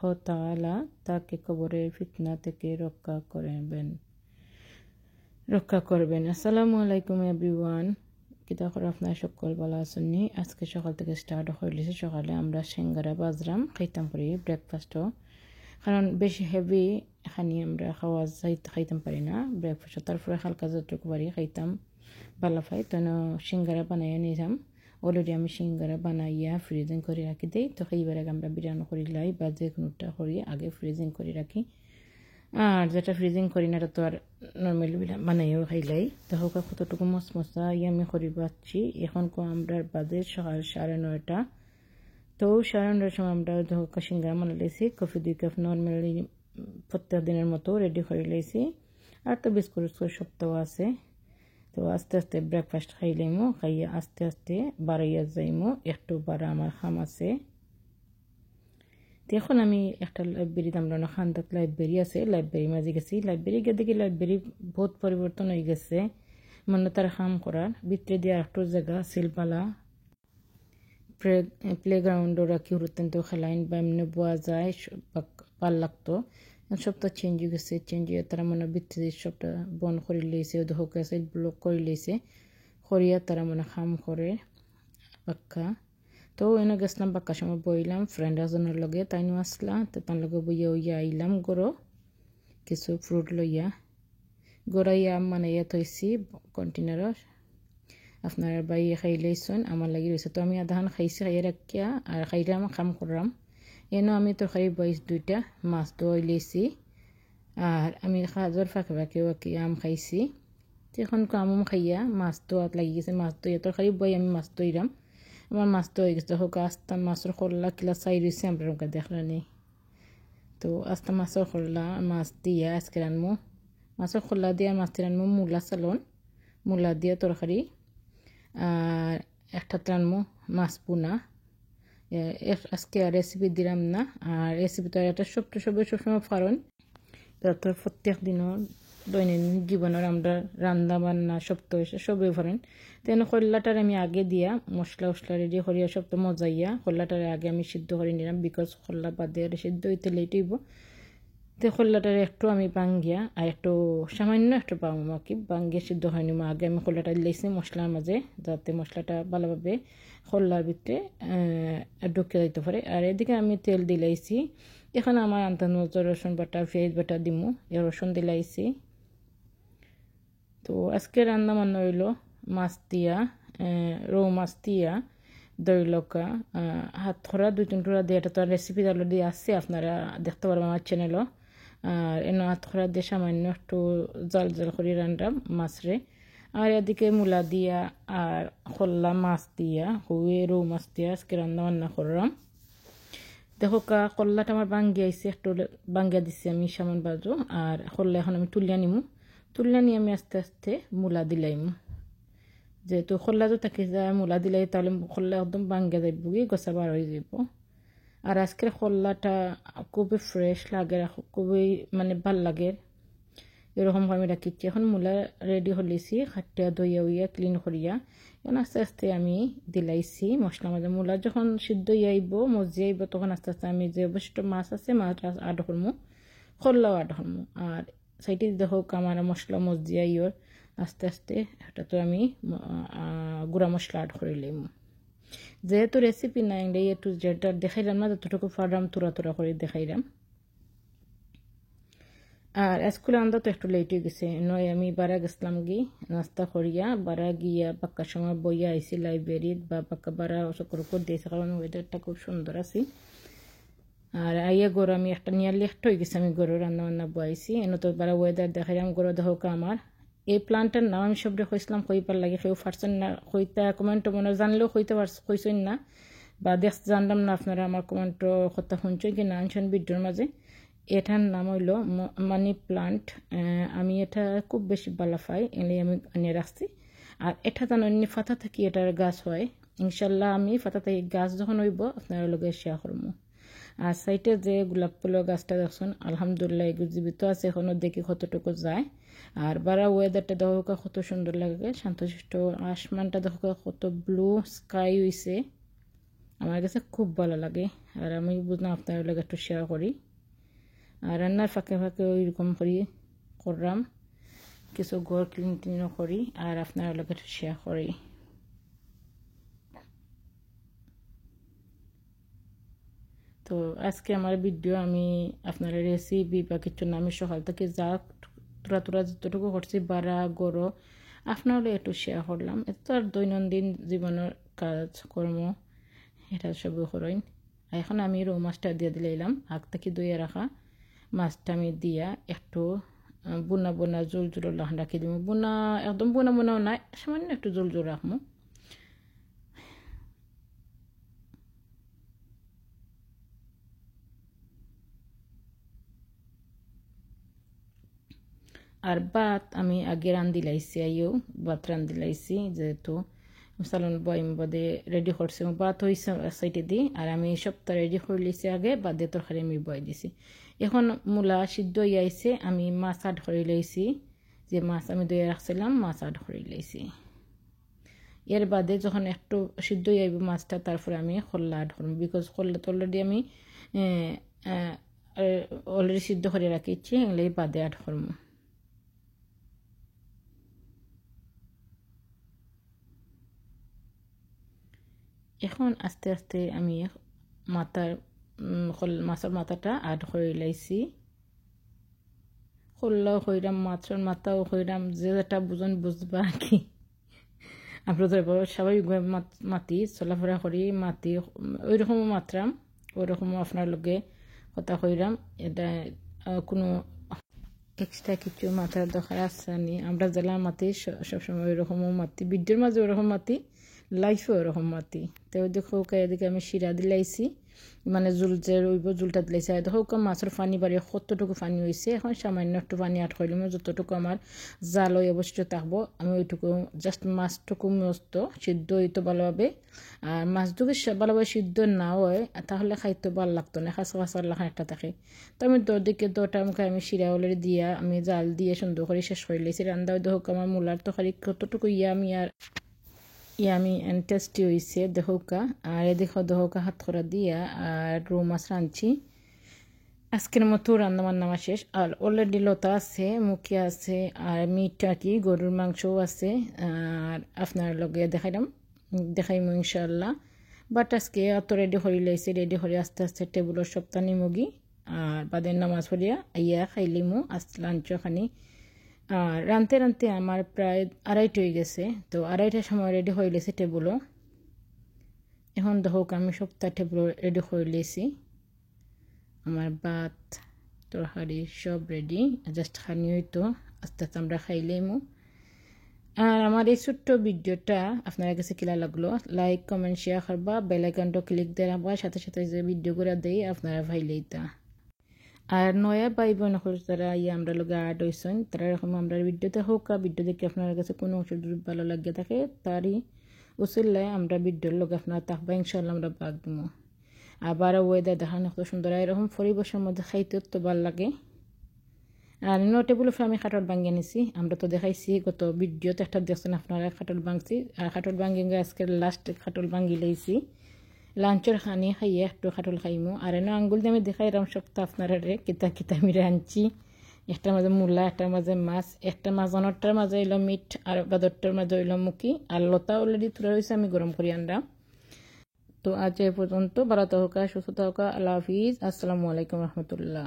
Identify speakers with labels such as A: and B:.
A: আল্লাহ তাআলা তাকে কবরের ফিতনা থেকে রক্ষা করবেন। আসসালামু আলাইকুম এভরিওয়ান। কিতা করে আপনার সকল ভালো আছেননি? আজকে সকাল থেকে স্টার্ট হইলেছে। সকালে আমরা সিঙ্গারা বাজরাম খাইতাম পারি ব্রেকফাস্টও, কারণ বেশি হেভি এখানে আমরা খাইতাম পারি না ব্রেকফাস্ট। তারপরে হালকা যতটুকু পারি খাইতাম ভালো পাই। তো সিঙ্গারা বানাইয়া নিলাম। অলরেডি আমি সিঙ্গারা বানাইয়া ফ্রিজিং করে রাখি দিই। তো এইবার আমরা বিরিয়ানি করি লাই বা যে কোনোটা করি আগে ফ্রিজিং করে রাখি। আর যেটা ফ্রিজিং করি না এটা তো আর নর্মালি বানাইও খাইলাই। তো হোক কতটুকু মশমশা আমি করি পাচ্ছি। এখন আমরা বাজে সকাল 9:30। তো 9:30 সময় আমরা হোকা সিঙ্গারা বানা লাইছি। কফি 2 কাপ নর্মালি প্রত্যেক দিনের মতো রেডি করে লাইছি। আর তো বিস্কুট সব তো আছে। তো আস্তে আস্তে ব্রেকফাস্ট খাইলামো, খাইয়া আস্তে আস্তে বাড়াইয়া যাইমো। একটু বাড়া আমার খাম আছে। এখন আমি একটা লাইব্রেরি আমরা খান্দাত লাইব্রেরি আছে, লাইব্রেরি মাঝে গেছি। লাইব্রেরি গিয়ে দেখি লাইব্রেরি বহুত পরিবর্তন হয়ে গেছে। মনে তার কাম করার ভিতরে দিয়ে একটু জায়গা সিলপালা প্লেগ্রাউন্ডও রাখি অত্যন্ত খেলাইন বা এমনি বোয়া যায় ভাল লাগতো। সব তো চেঞ্জ হয়ে গেছে। চেঞ্জ হয়ে তারা মনে ভিতরে সবটা বন্ধ করে লইছে, হোক আছে ব্লক করে লইছে। করিয়া তারা মনে কাম করে পাক্কা। তো এনে গেছিলাম বাক্কার সময় বইলাম ফ্রেন্ড একজনের লগে, তাইনও আসলা। তো তার লগে বইয়া আইলাম গরো কিছু ফ্রুট লইয়া গড়াইয়া মানাইয়া থইছি কন্টেনারত। আপনারা বাইয়ে খাইলেইছেন, আমার লাগি রয়েছে। তো আমি আধাখান খাইছি, খাইয়া রাখিয়া আর খাইলাম কাম করলাম। এনে আমি তরকারি বইস 2টা মাছ ধোয়াই লইছি। আর আমি কাজর ফাঁকে ফাঁকে আম খাইছি। এখন আমও খাইয়া মাছ ধোয়াত লাগি গেছে। মাছ ধোয়া তরকারি বই আমি মাছ ধইলাম। আমার মাছ তো হয়ে গেছে। হোক আস্তা মাছের খোল্লা কিলা চাই রয়েছে আমরা ওকে দেখলানি। তো আস্তা মাছের খোল্লা মাছ দিয়া আজকে রানমো। মাছের খোল্লা দিয়া মাছ রানমো মূলা চালন, মূলা দিয়া তরকারি। আর একটা রানমো মাছ পুনা। আজকে আর রেসিপি দিলাম না। আর রেসিপি তো একটা সবসময় ফারণ। তো প্রত্যেক দিনও দৈনন্দিন জীবনের আমরা রান্না বান্না সপ্তাহ সবই ফারেন। তেন খোল্লাটার আমি আগে দিয়া মশলা রেডি করিয়া সব তো মজাইয়া খোল্লাটারে আগে আমি সিদ্ধ করে নিলাম। বিকজ খোল্লা বাদে সিদ্ধ হইতে লেট হইব। তো খোল্লাটারে একটু আমি বাঙ্গিয়া আর একটু সামান্য একটু পাবো কি বাঙ্গিয়া সিদ্ধ হয় নিব। আগে আমি খোল্লাটা দিলাইছি মশলার মাঝে, যাতে মশলাটা ভালোভাবে খোল্লার ভিতরে ঢুকে যাইতে পারে। আর এদিকে আমি তেল দিলাইছি। এখন আমার আন্তানো রসুন বাটা পেঁয়াজ বাটা দিমু। রসুন দিলাইছি। তো আজকে রান্না বান্না হইল মাছ দিয়া, রৌ মাছ দিয়া দই লকা হাত খরা 2-3 টুকরা দিয়ে। এটা তো রেসিপি অলরেডি আছে, আপনারা দেখতে পারবেন আমার চ্যানেলও। আর এনে হাত খরা দিয়ে সামান্য একটু জাল করে রান্নাম মাছরে। আর এদিকে মূলা দিয়া আর খোল্লা মাছ দিয়া রৌ মাছ দিয়া আজকে রান্না বান্না করলাম। দেখো কল্লাটা আমার বাঙ্গিয়া আইসে, একটু বাঙ্গিয়া দিচ্ছি আমি সামান বাজু। আর খোল্লা এখন আমি তুলিয়া নিমু। তুলিয়া নিয়ে আমি আস্তে আস্তে মূলা দিলাইমু। যেহেতু খোল্লা তো থাকি যায় মূলা দিলাই তাহলে খোল্লা একদম বাঙ্গিয়া যাইব গিয়ে গোসা বার হয়ে যাব। আর আজকের খোল্লাটা খুবই ফ্রেশ লাগে, খুবই মানে ভাল লাগে। এরকম আমি রাখিচ্ছি। এখন মূলা রেডি হলিছি, খাটিয়া ধইয়া ক্লিন করিয়া এখন আস্তে আস্তে আমি দিলাইছি মশলা মাঝে। মূলা যখন সিদ্ধ আইব মজি আইব তখন আস্তে আস্তে আমি যে অবশিষ্ট মাছ আছে মাছটা আড করমু, খোল্লাও আড করমু। আর সাইডে দেখো আমার মশলা মজি আইয়র আস্তে আস্তে এটা তো আমি গুঁড়া মশলা আড করে লইমু। যেহেতু রেসিপি নাই একটু যেটা দেখাইলাম না যতটুকু পারলাম তোরা করে দেখাইলাম। আর স্কুলে আনতে তো একটু লেট হয়ে গেছে। নয় আমি বারা গেছিলাম নাস্তা করিয়া বারা গিয়া পাক্কার সময় বইয়া আইসি লাইব্রেরিত বা পাক্কা বারা সকর করে দিয়েছে, কারণ ওয়েদারটা খুব সুন্দর আছে। আর আইয়া গরু আমি একটা নিয়ারলি একটা হয়ে গেছে। আমি গরু রান্না বান্না বইছি এনে তো বারা ওয়েদার দেখাইলাম। গরু দেখোক আমার এই প্লান্টের নাম আমি সবরে কইছিলাম কইবার লাগে, কেউ পারছেন না কইতা কমেন্ট মনে জানলেও কইছেন না বা জানলাম না আপনারা আমার কমেন্ট কথা শুনছেন কি না আনছেন ভিডিওর মাঝে। এটার নাম হইল মানি প্লান্ট। আমি এটা খুব বেশি ভালো পাই, এনে আমি আনিয়ে রাখছি। আর এটা জানো ফাতা থাকি এটার গাছ হয়। ইনশাল্লাহ আমি ফাতা থাকি গাছ যখন হইব আপনার লগে শেয়ার করবো। আর সাইডে যে গোলাপ ফুলের গাছটা দেখছেন আলহামদুলিল্লাহ এগুলো জীবিত আছে, এখনো দেখি কতটুকু যায়। আর বারা ওয়েদারটা দেখো কত সুন্দর লাগে, শান্তশিষ্ট। আসমানটা দেখো কত ব্লু স্কাই হইছে, আমার কাছে খুব ভালো লাগে আর আমি বুঝলাম আপনার লাগে একটু শেয়ার করি আর রান্নার ফাঁকে ফাঁকে ওইরকম করি করলাম কিছু ঘর ক্লিন টিনও করি আর আপনার লাগে একটু শেয়ার করি তো আজকে আমার ভিডিও আমি আপনার রেসিপি বা কিছু না আমি সকাল থেকে যা তোরা যতটুকু করছি বাড়া গড়ো আপনারও একটু শেয়ার করলাম এত আর দৈনন্দিন জীবনের কাজ কর্ম এটা সবই করেন এখন আমি রৌ মাছটা দিয়ে দিলাম আগ থেকে ধুয়ে রাখা মাছটা আমি দিয়া একটু বুনা বুনা জোল জোল রাখি দিব বুনা একদম বুনা বুনাও নাই সামান্য একটু জোল জোল রাখবো আর ভাত আমি আগে রান্ধি লাইছি আইও ভাত রান্ধি লাইছি যেহেতু সালন বয়ম বাদে রেডি করছি ভাত হয়েছে সাইডে দি আর আমি সপ্তাহ রেডি করে লিছি আগে বাদে তরকারি আমি বয় দিছি এখন মূলা সিদ্ধ আইছে আমি মাছ আড করে লইছি যে মাছ আমি দইয়ে রাখছিলাম মাছ আড করে লইছি এর বাদে যখন একটু সিদ্ধ আইব মাছটা তারপরে আমি খোল্লা আড করব বিকজ খোল্লা তো অলরেডি আমি অলরেডি সিদ্ধ করে রাখিছি এগুলো বাদে আড করব এখন আস্তে আস্তে আমি মাছের মাথাটা আড করে লাইছি খোল্লাও হইরাম মাছের মাথাও হইরাম যে যেটা বুঝন বুঝবা কি আপনাদের স্বাভাবিক মাতি চলাফেরা করি মাতি ওইরকম মাত্রাম ওইরকম আপনার লগে কথা হইরাম এটা কোনো এক্সট্রা কিছু মাথার দরকার আছে নি আমরা জেলা মাতি সবসময় ওইরকমও মাতি বিদ্যুর মাঝে ওরকম মাতি লাইফে ওরকম মাতি তো দেখো এদিকে আমি শিরা দিলাইছি মানে জুল যে রইব জুলটা দিলাইছি আর দেখো মাছের পানি বাড়ি কতটুকু পানি হয়েছে এখন সামান্য একটু পানি আট করলাম যতটুকু আমার জাল হয়ে অবশিষ্ট থাকবো আমি ওইটুকু জাস্ট মাছটুকু মস্ত সিদ্ধ হইতো ভালোভাবে আর মাছ যদি ভালোভাবে সিদ্ধ না হয় তাহলে খাইতে ভালো লাগতো না খাঁচা খাঁচা লাখা একটা থাকে তো আমি দিকে দুটা মুখে আমি শিরা অলরেডি দিয়া আমি জাল দিয়ে সুন্দর করে শেষ করে লেছি রান্না দেখো আমার মূলার তরকারি কতটুকু ইয়ামি আর ইয়ামি অ্যান্ড টেস্টি হয়েছে দেহকা আর দেখো দেহকা হাত করা দিয়া আর রৌ মাছ রাঁধছি আজকের মতো রান্না বান্না আমার শেষ আর অলরেডি লতা আছে মুখিয়া আছে আর মিট আর কি গরুর মাংসও আছে আর আপনার লগে দেখাইমু ইনশাল্লাহ বাট আজকে অত রেডি হয়ে লাইছে রেডি হয়ে আস্তে আস্তে টেবুলের সপ্তাহ নিমুগি আর বাদের নামাজ পড়িয়া আইয়া খাইলিমু আজ লাঞ্চ খানি আর রানতে রানতে আমার প্রায় 2:30 হয়ে গেছে তো 2:30টার সময় রেডি হয়ে লেছি টেবুলও এখন দেখো আমি সপ্তাহ টেবুল রেডি হয়ে লেছি আমার ভাত তরকারি সব রেডি জাস্ট খানি হইতো আস্তে আস্তে আমরা খাইলেইমু আর আমার এই ছোট্ট ভিডিওটা আপনার কাছে কিলা লাগলো লাইক কমেন্ট শেয়ার করবা বেল আইকনটা ক্লিক দিয়ে রাখবা সাথে সাথে যে ভিডিওগুলো দেই আপনারা ভাইলেইতা আর নয়া ভাই বোন তারা আমরা লোক আর্ট হয়েছেন তারা এরকম আমরা ভিডিওতে হোক ভিডিও দেখে আপনার কাছে কোনো ওষুধ ভালো লাগিয়ে থাকে তারই উচিল্লায় আমরা ভিডিওর লোক আপনার থাকবা ইনশাল্লাহ আমরা ভাগ দিব আবার ওয়েদার দেখানো কত সুন্দর এরকম পরিবেশের মধ্যে খাইতে তো ভালো লাগে আর টেবিল ফ্রে আমি খাটল ভাঙিয়ে নিছি আমরা তো দেখাইছি গত ভিডিওতে একটা দেখছেন আপনারা খাটল ভাঙছি আর খাটল ভাঙি আজকে লাস্ট খাটল ভাঙি লাইছি লাঞ্চের খানি খাইয়ে একটু খাটল খাইমু আর আঙ্গুল দিয়ে আমি দেখাইলাম সপ্তাহ আপনারা কিতা কিতা আমি রাঁধছি একটার মাঝে মূলা একটার মাঝে মাছ একটা মাছ অনরটার মাঝে হইল মিট আর বাদরটার মাঝে হইল মুখি আর লতা অলরেডি তুলে রয়েছে আমি গরম করি আনলাম তো আজ এ পর্যন্ত ভালো থাকা সুস্থ থাকা আল্লাহ হাফিজ আসসালামু আলাইকুম রহমতুল্লাহ